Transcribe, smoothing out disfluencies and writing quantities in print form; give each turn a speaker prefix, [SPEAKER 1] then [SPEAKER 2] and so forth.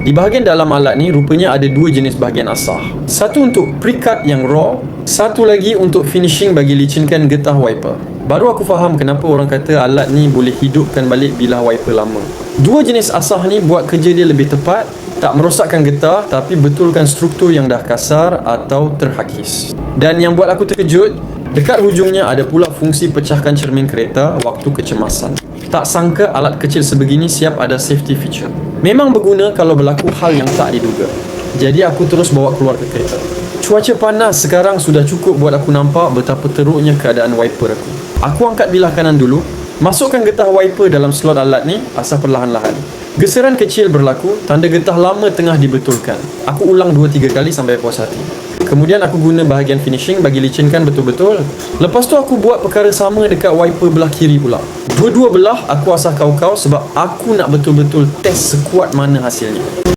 [SPEAKER 1] Di bahagian dalam alat ni rupanya ada dua jenis bahagian asah. Satu untuk pre-cut yang raw, satu lagi untuk finishing bagi licinkan getah wiper. Baru aku faham kenapa orang kata alat ni boleh hidupkan balik bilah wiper lama. Dua jenis asah ni buat kerja dia lebih tepat, tak merosakkan getah tapi betulkan struktur yang dah kasar atau terhakis. Dan yang buat aku terkejut, dekat hujungnya ada pula fungsi pecahkan cermin kereta waktu kecemasan. Tak sangka alat kecil sebegini siap ada safety feature. Memang berguna kalau berlaku hal yang tak diduga. Jadi aku terus bawa keluar ke kereta. Cuaca panas sekarang sudah cukup buat aku nampak betapa teruknya keadaan wiper aku. Aku angkat bilah kanan dulu, masukkan getah wiper dalam slot alat ni, asah perlahan-lahan. Geseran kecil berlaku, tanda getah lama tengah dibetulkan. Aku ulang 2-3 kali sampai puas hati. Kemudian aku guna bahagian finishing bagi licinkan betul-betul. Lepas tu aku buat perkara sama dekat wiper belah kiri pula. Dua-dua belah aku asah kau-kau sebab aku nak betul-betul test sekuat mana hasilnya.